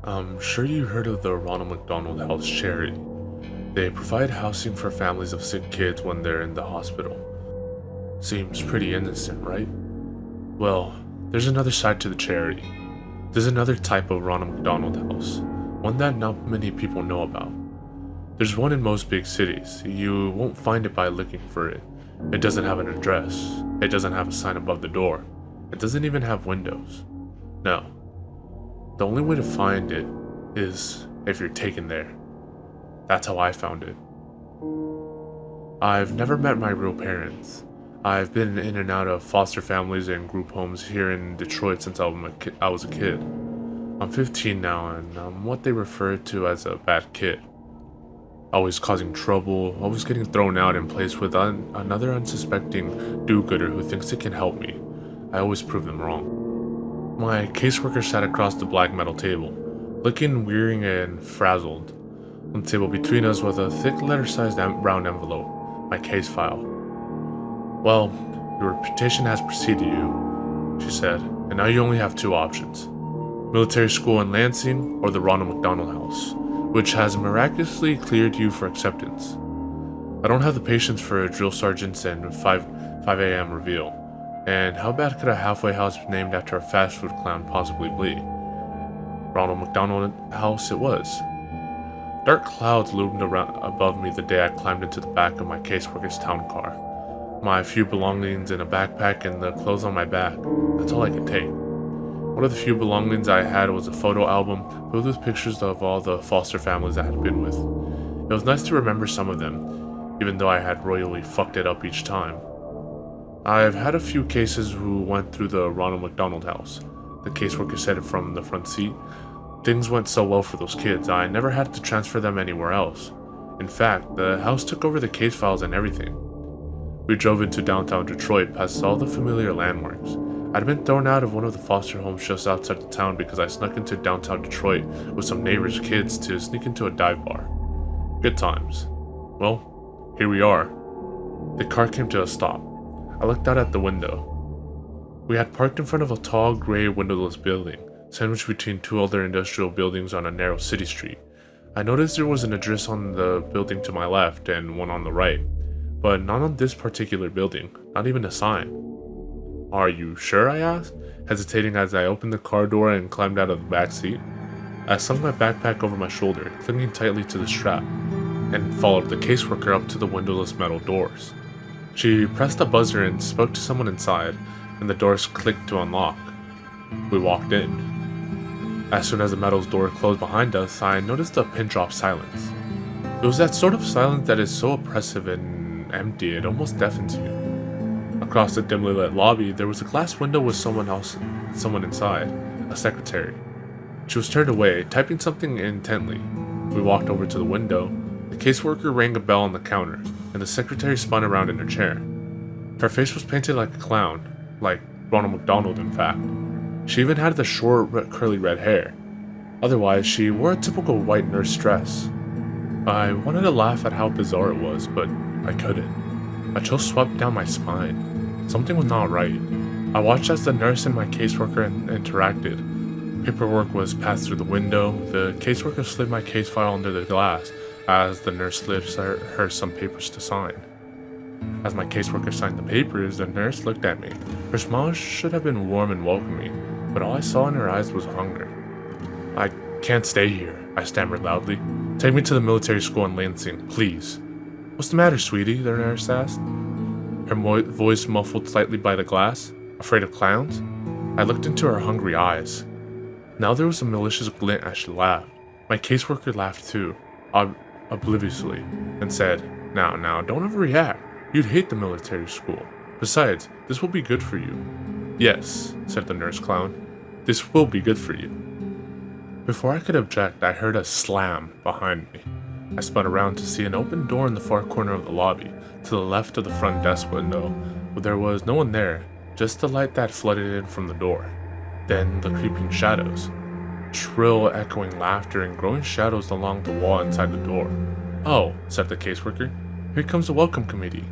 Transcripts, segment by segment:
I'm sure you heard of the Ronald McDonald House charity. They provide housing for families of sick kids when they're in the hospital. Seems pretty innocent, right? Well, there's another side to the charity. There's another type of Ronald McDonald House, one that not many people know about. There's one in most big cities. You won't find it by looking for it. It doesn't have an address. It doesn't have a sign above the door. It doesn't even have windows. No. The only way to find it is if you're taken there. That's how I found it. I've never met my real parents. I've been in and out of foster families and group homes here in Detroit since I was a kid. I'm 15 now and I'm what they refer to as a bad kid. Always causing trouble, always getting thrown out and placed with another unsuspecting do-gooder who thinks they can help me. I always prove them wrong. My caseworker sat across the black metal table, looking weary and frazzled. On the table between us was a thick letter-sized round envelope, my case file. "Well, your reputation has preceded you," she said, "and now you only have two options. Military school in Lansing or the Ronald McDonald House, which has miraculously cleared you for acceptance. I don't have the patience for drill sergeants and 5 a.m. reveal. And how bad could a halfway house named after a fast food clown possibly be? Ronald McDonald House it was. Dark clouds loomed around above me the day I climbed into the back of my caseworker's town car. My few belongings in a backpack and the clothes on my back. That's all I could take. One of the few belongings I had was a photo album filled with pictures of all the foster families I had been with. It was nice to remember some of them, even though I had royally fucked it up each time. I've had a few cases who went through the Ronald McDonald House. The caseworker said it from the front seat. Things went so well for those kids, I never had to transfer them anywhere else. In fact, the house took over the case files and everything. We drove into downtown Detroit past all the familiar landmarks. I'd been thrown out of one of the foster homes just outside the town because I snuck into downtown Detroit with some neighbors' kids to sneak into a dive bar. Good times. Well, here we are. The car came to a stop. I looked out at the window. We had parked in front of a tall, gray, windowless building, sandwiched between two other industrial buildings on a narrow city street. I noticed there was an address on the building to my left and one on the right, but not on this particular building, not even a sign. "Are you sure?" I asked, hesitating as I opened the car door and climbed out of the back seat. I slung my backpack over my shoulder, clinging tightly to the strap, and followed the caseworker up to the windowless metal doors. She pressed a buzzer and spoke to someone inside, and the doors clicked to unlock. We walked in. As soon as the metal door closed behind us, I noticed a pin-drop silence. It was that sort of silence that is so oppressive and empty it almost deafens you. Across the dimly lit lobby, there was a glass window with someone inside, a secretary. She was turned away, typing something intently. We walked over to the window. The caseworker rang a bell on the counter, and the secretary spun around in her chair. Her face was painted like a clown, like Ronald McDonald in fact. She even had the short, curly red hair. Otherwise, she wore a typical white nurse dress. I wanted to laugh at how bizarre it was, but I couldn't. A chill swept down my spine. Something was not right. I watched as the nurse and my caseworker interacted. Paperwork was passed through the window. The caseworker slid my case file under the glass as the nurse slid her some papers to sign. As my caseworker signed the papers, the nurse looked at me. Her smile should have been warm and welcoming, but all I saw in her eyes was hunger. "I can't stay here," I stammered loudly. "Take me to the military school in Lansing, please." "What's the matter, sweetie?" the nurse asked, her voice muffled slightly by the glass. "Afraid of clowns?" I looked into her hungry eyes. Now there was a malicious glint as she laughed. My caseworker laughed too, obliviously, and said, Now, don't overreact. You'd hate the military school. Besides, this will be good for you." "Yes," said the nurse clown. "This will be good for you." Before I could object, I heard a slam behind me. I spun around to see an open door in the far corner of the lobby, to the left of the front desk window, but there was no one there, just the light that flooded in from the door. Then the creeping shadows. Shrill, echoing laughter and growing shadows along the wall inside the door. "Oh," said the caseworker, "here comes the welcome committee."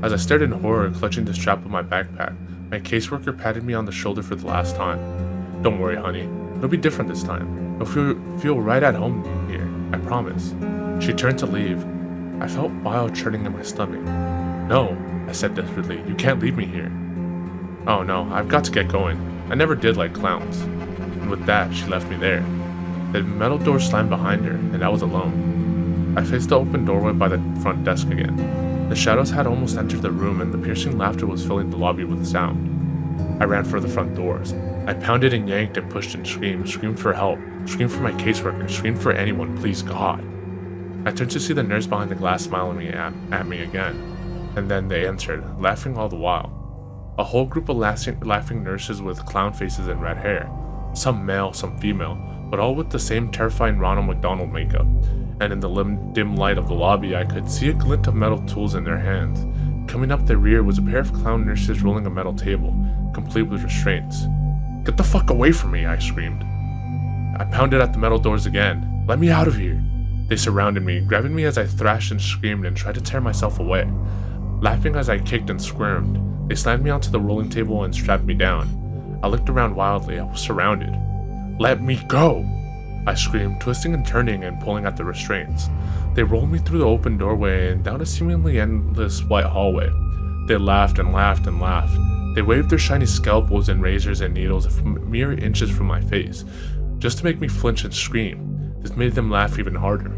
As I stared in horror, clutching the strap of my backpack, my caseworker patted me on the shoulder for the last time. "Don't worry, honey. It'll be different this time. You'll feel right at home here, I promise. She turned to leave. I felt bile churning in my stomach. No, I said desperately, you can't leave me here. Oh no, I've got to get going. I never did like clowns. And with that, she left me there. The metal door slammed behind her, and I was alone. I faced the open doorway by the front desk again. The shadows had almost entered the room, and the piercing laughter was filling the lobby with sound. I ran for the front doors. I pounded and yanked and pushed and screamed for help, screamed for my caseworker, screamed for anyone, please God. I turned to see the nurse behind the glass smiling at me again, and then they answered, laughing all the while. A whole group of laughing nurses with clown faces and red hair, some male, some female, but all with the same terrifying Ronald McDonald makeup, and in the dim light of the lobby I could see a glint of metal tools in their hands. Coming up their rear was a pair of clown nurses rolling a metal table, complete with restraints. Get the fuck away from me, I screamed. I pounded at the metal doors again. Let me out of here. They surrounded me, grabbing me as I thrashed and screamed and tried to tear myself away. Laughing as I kicked and squirmed, they slammed me onto the rolling table and strapped me down. I looked around wildly. I was surrounded. Let me go! I screamed, twisting and turning and pulling at the restraints. They rolled me through the open doorway and down a seemingly endless white hallway. They laughed and laughed and laughed. They waved their shiny scalpels and razors and needles mere inches from my face, just to make me flinch and scream. This made them laugh even harder.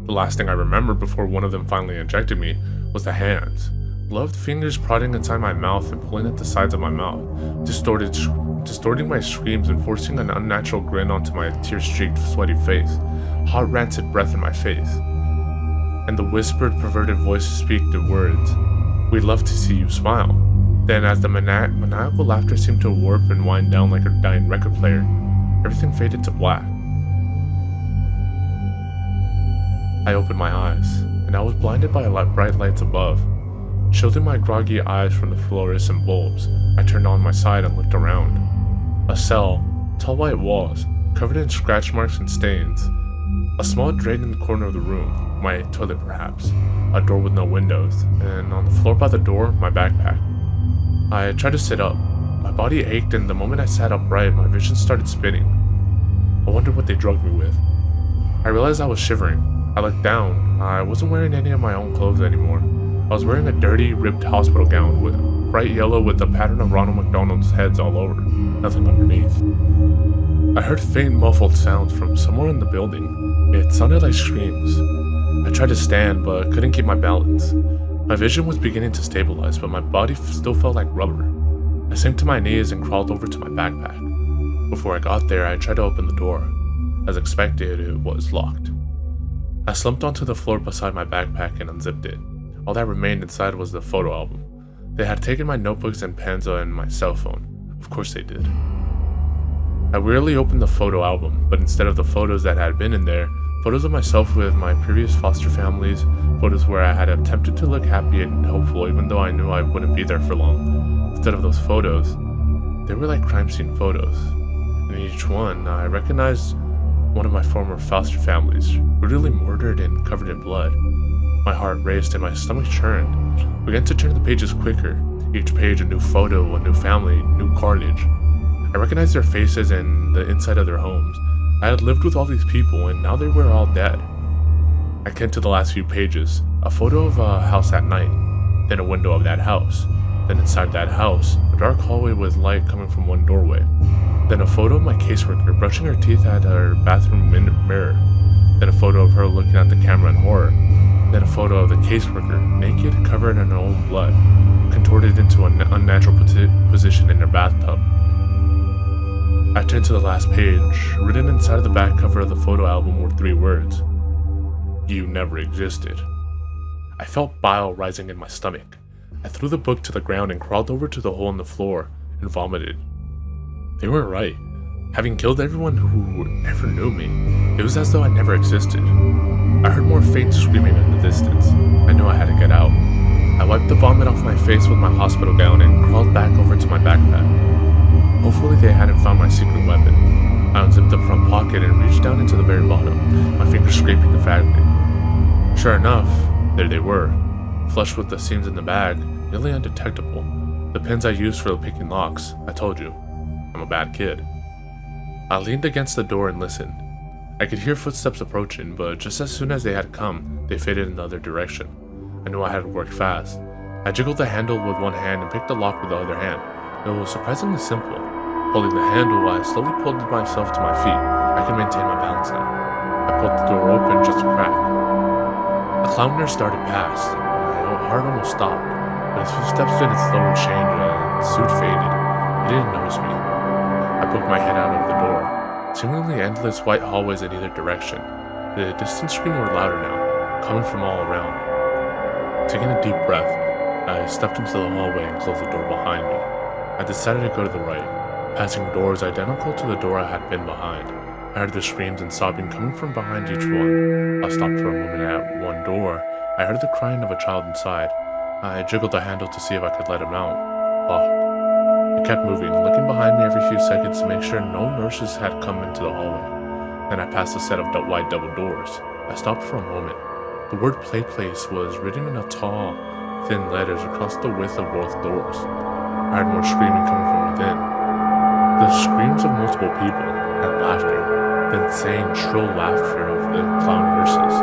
The last thing I remembered before one of them finally injected me was the hands. Gloved fingers prodding inside my mouth and pulling at the sides of my mouth, distorting my screams and forcing an unnatural grin onto my tear-streaked, sweaty face, hot rancid breath in my face, and the whispered, perverted voices speak the words, "We'd love to see you smile." Then as the maniacal laughter seemed to warp and wind down like a dying record player, everything faded to black. I opened my eyes, and I was blinded by bright lights above. Shielding my groggy eyes from the fluorescent bulbs, I turned on my side and looked around. A cell, tall white walls, covered in scratch marks and stains. A small drain in the corner of the room, my toilet perhaps. A door with no windows, and on the floor by the door, my backpack. I tried to sit up. My body ached, and the moment I sat upright, my vision started spinning. I wondered what they drugged me with. I realized I was shivering. I looked down. I wasn't wearing any of my own clothes anymore. I was wearing a dirty, ripped hospital gown with bright yellow with a pattern of Ronald McDonald's heads all over, nothing underneath. I heard faint, muffled sounds from somewhere in the building. It sounded like screams. I tried to stand, but couldn't keep my balance. My vision was beginning to stabilize, but my body still felt like rubber. I sank to my knees and crawled over to my backpack. Before I got there, I tried to open the door. As expected, it was locked. I slumped onto the floor beside my backpack and unzipped it. All that remained inside was the photo album. They had taken my notebooks and pens and my cell phone. Of course they did. I wearily opened the photo album, but instead of the photos that had been in there, photos of myself with my previous foster families, photos where I had attempted to look happy and hopeful even though I knew I wouldn't be there for long. Instead of those photos, they were like crime scene photos. In each one, I recognized one of my former foster families, brutally murdered and covered in blood. My heart raced and my stomach churned. I began to turn the pages quicker. Each page a new photo, a new family, new carnage. I recognized their faces and the inside of their homes. I had lived with all these people and now they were all dead. I came to the last few pages. A photo of a house at night. Then a window of that house. Then inside that house, a dark hallway with light coming from one doorway. Then a photo of my caseworker brushing her teeth at her bathroom mirror. Then a photo of her looking at the camera in horror. Then a photo of the caseworker, naked, covered in her own blood, contorted into an unnatural position in her bathtub. I turned to the last page. Written inside the back cover of the photo album were 3 words. You never existed. I felt bile rising in my stomach. I threw the book to the ground and crawled over to the hole in the floor and vomited. They were right. Having killed everyone who ever knew me, it was as though I never existed. I heard more faint screaming in the distance. I knew I had to get out. I wiped the vomit off my face with my hospital gown and crawled back over to my backpack. Hopefully they hadn't found my secret weapon. I unzipped the front pocket and reached down into the very bottom, my fingers scraping the fabric. Sure enough, there they were, flush with the seams in the bag, nearly undetectable. The pins I used for picking locks. I told you, I'm a bad kid. I leaned against the door and listened. I could hear footsteps approaching, but just as soon as they had come, they faded in the other direction. I knew I had to work fast. I jiggled the handle with one hand and picked the lock with the other hand. It was surprisingly simple. Holding the handle, I slowly pulled myself to my feet. I could maintain my balance now. I pulled the door open just a crack. A clown nurse started past. My heart almost stopped, but his footsteps didn't slowly change and the suit faded. He didn't notice me. I poked my head out of the door. Seemingly endless white hallways in either direction. The distant screams were louder now, coming from all around. Taking a deep breath, I stepped into the hallway and closed the door behind me. I decided to go to the right, passing doors identical to the door I had been behind. I heard the screams and sobbing coming from behind each one. I stopped for a moment at one door. I heard the crying of a child inside. I jiggled the handle to see if I could let him out. Locked. I kept moving, looking behind me every few seconds to make sure no nurses had come into the hallway. Then I passed a set of wide double doors. I stopped for a moment. The word "play place" was written in tall, thin letters across the width of both doors. I heard more screaming coming from within. The screams of multiple people, and laughter, the insane, shrill laughter of the clown nurses.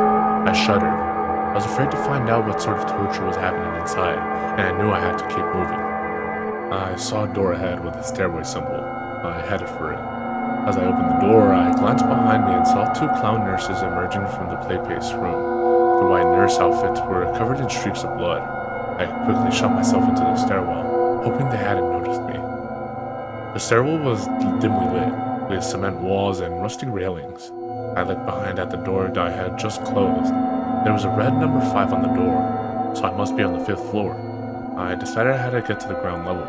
I shuddered. I was afraid to find out what sort of torture was happening inside, and I knew I had to keep moving. I saw a door ahead with a stairway symbol. I headed for it. As I opened the door, I glanced behind me and saw two clown nurses emerging from the play-place room. The white nurse outfits were covered in streaks of blood. I quickly shoved myself into the stairwell, hoping they hadn't noticed me. The stairwell was dimly lit, with cement walls and rusty railings. I looked behind at the door that I had just closed. There was a red number 5 on the door, so I must be on the 5th floor. I decided I had to get to the ground level.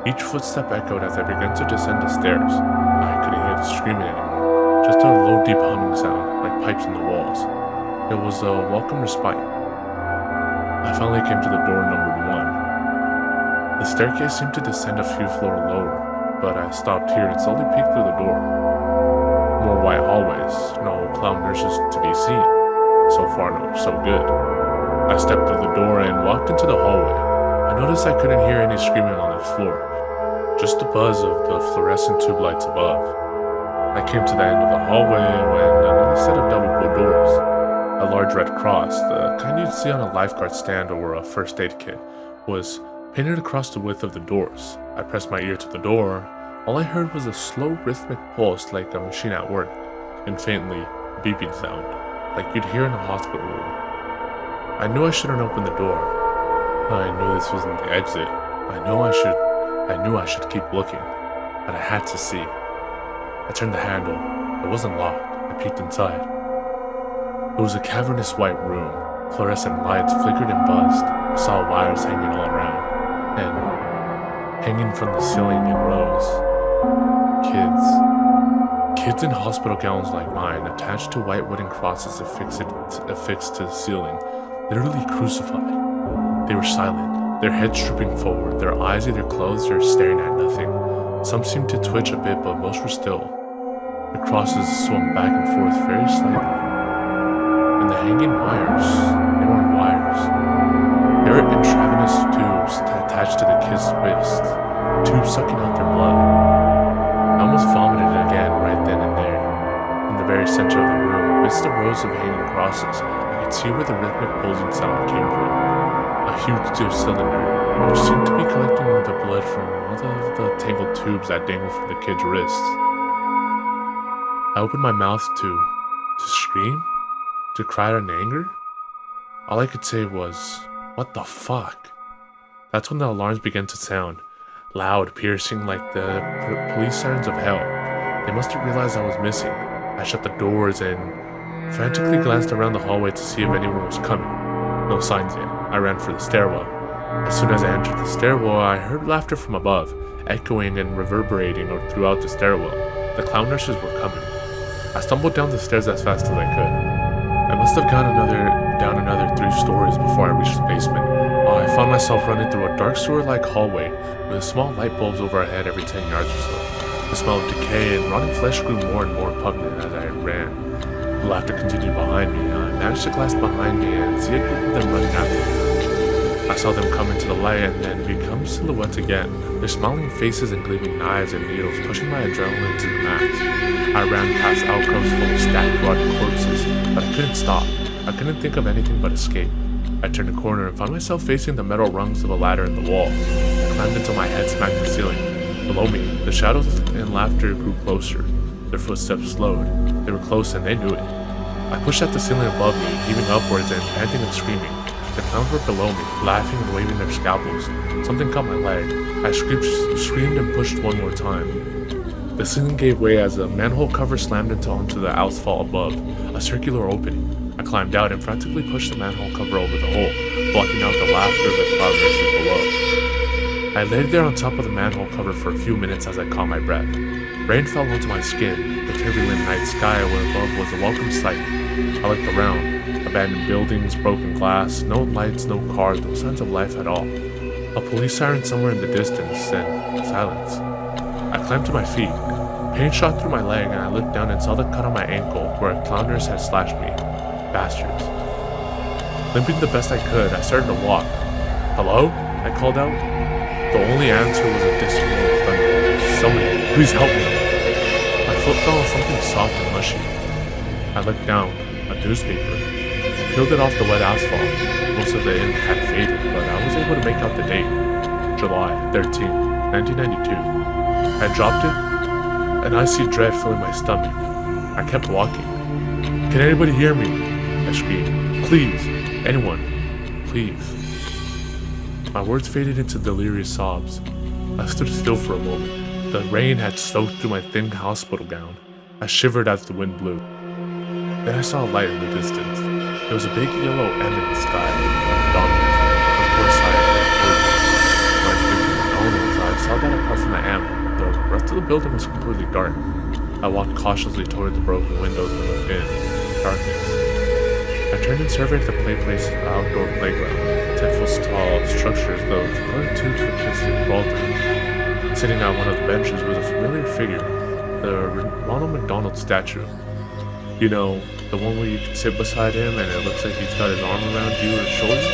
Each footstep echoed as I began to descend the stairs. I couldn't hear the screaming anymore, just a low, deep humming sound, like pipes in the walls. It was a welcome respite. I finally came to the door numbered 1. The staircase seemed to descend a few floors lower, but I stopped here and slowly peeked through the door. More white hallways, no clown nurses to be seen. So far, so good. I stepped through the door and walked into the hallway. I noticed I couldn't hear any screaming on the floor, just the buzz of the fluorescent tube lights above. I came to the end of the hallway when another set of double doors. A large red cross, the kind you'd see on a lifeguard stand or a first aid kit, was painted across the width of the doors. I pressed my ear to the door. All I heard was a slow rhythmic pulse like a machine at work, and faintly a beeping sound, like you'd hear in a hospital room. I knew I shouldn't open the door. I knew this wasn't the exit. I knew I should keep looking, but I had to see. I turned the handle. It wasn't locked. I peeked inside. It was a cavernous white room. Fluorescent lights flickered and buzzed. I saw wires hanging all around, and hanging from the ceiling in rows. Kids in hospital gowns like mine, attached to white wooden crosses affixed to the ceiling, literally crucified. They were silent, their heads drooping forward, their eyes either closed or staring at nothing. Some seemed to twitch a bit, but most were still. The crosses swung back and forth very slightly. And the hanging wires, they weren't wires. They were intravenous tubes attached to the kids' wrists, tubes sucking out their blood. I almost vomited again right then and there. In the very center of the room, amidst the rows of hanging crosses, I could see where the rhythmic pulsing sound came from. A huge steel cylinder, which seemed to be collecting the blood from all of the tangled tubes that dangled from the kids' wrists. I opened my mouth to scream? To cry out in anger? All I could say was, "What the fuck?" That's when the alarms began to sound, loud, piercing like the police sirens of hell. They must have realized I was missing. I shut the doors and frantically glanced around the hallway to see if anyone was coming. No signs yet. I ran for the stairwell. As soon as I entered the stairwell, I heard laughter from above, echoing and reverberating throughout the stairwell. The clown nurses were coming. I stumbled down the stairs as fast as I could. I must have gone down another 3 stories before I reached the basement. I found myself running through a dark sewer-like hallway with small light bulbs overhead every 10 yards or so. The smell of decay and rotting flesh grew more and more pungent as I ran. The laughter continued behind me. I managed to glance behind me and see a group of them running after me. I saw them come into the light and then become silhouettes again, their smiling faces and gleaming knives and needles pushing my adrenaline to the max. I ran past alcoves full of stacked rotting corpses, but I couldn't stop. I couldn't think of anything but escape. I turned a corner and found myself facing the metal rungs of a ladder in the wall. I climbed until my head smacked the ceiling. Below me, the shadows and laughter grew closer. Their footsteps slowed. They were close and they knew it. I pushed at the ceiling above me, heaving upwards and panting and screaming. The clowns were below me, laughing and waving their scalpels. Something caught my leg. I screamed and pushed one more time. The ceiling gave way as a manhole cover slammed onto the asphalt above, a circular opening. I climbed out and frantically pushed the manhole cover over the hole, blocking out the laughter of the crowd rushing below. I laid there on top of the manhole cover for a few minutes as I caught my breath. Rain fell onto my skin. The turbulent night sky above was a welcome sight. I looked around. Abandoned buildings, broken glass, no lights, no cars, no signs of life at all. A police siren somewhere in the distance, and silence. I climbed to my feet. Pain shot through my leg and I looked down and saw the cut on my ankle where a clown nurse had slashed me. Bastards. Limping the best I could, I started to walk. Hello? I called out. The only answer was a distant roll of thunder. Somebody, please help me. My foot fell on something soft and mushy. I looked down. A newspaper. I peeled it off the wet asphalt. Most of the ink had faded, but I was able to make out the date. July 13th, 1992. I dropped it. An icy dread filling my stomach. I kept walking. Can anybody hear me? I screamed. Please, anyone, please. My words faded into delirious sobs. I stood still for a moment. The rain had soaked through my thin hospital gown. I shivered as the wind blew. Then I saw a light in the distance. There was a big yellow M in the sky. McDonald's. Of course, I had told you. When I came to McDonald's, I saw that apart from the M, the rest of the building was completely dark. I walked cautiously toward the broken windows and looked in. Darkness. I turned and surveyed the play place's outdoor playground. 10-foot tall structures, those colored tubes for kids to crawl through. Sitting on one of the benches was a familiar figure, the Ronald McDonald statue. You know, the one where you can sit beside him and it looks like he's got his arm around you or shoulders?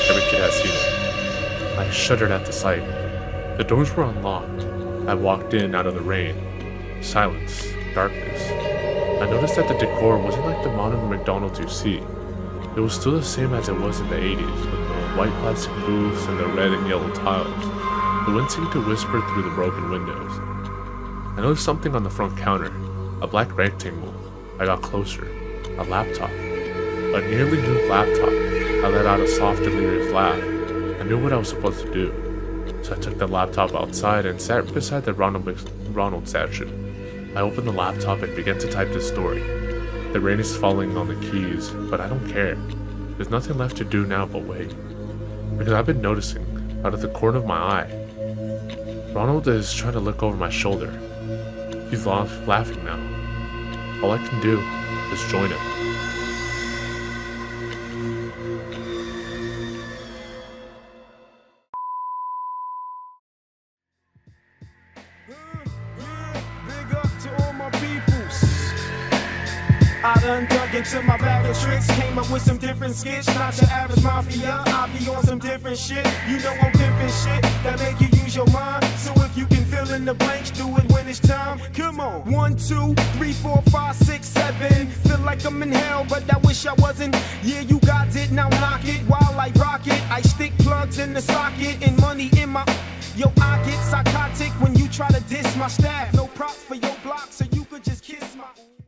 Every kid has seen it. I shuddered at the sight. The doors were unlocked. I walked in out of the rain. Silence. Darkness. I noticed that the decor wasn't like the modern McDonald's you see. It was still the same as it was in the 80s, with the white plastic booths and the red and yellow tiles. The wind seemed to whisper through the broken windows. I noticed something on the front counter. A black rectangle. I got closer. A laptop. A nearly new laptop. I let out a soft, delirious laugh. I knew what I was supposed to do. So I took the laptop outside and sat beside the Ronald statue. I opened the laptop and began to type this story. The rain is falling on the keys, but I don't care. There's nothing left to do now but wait. Because I've been noticing, out of the corner of my eye, Ronald is trying to look over my shoulder. He's laughing now. All I can do is join him. Big up to all my peoples. I done dug into my bag of tricks, came up with some different skits. Not your average mafia, I be on some different shit. You know I'm pimping shit that make you use your mind. So if you can fill in the blanks, do it when it's time. Come on. 1, 2, 3, 4, 5, 6, 7. Feel like I'm in hell, but I wish I wasn't. Yeah, you got it, now knock it while I rock it. I stick plugs in the socket and money in my. Yo, I get psychotic when you try to diss my staff. No props for your block, so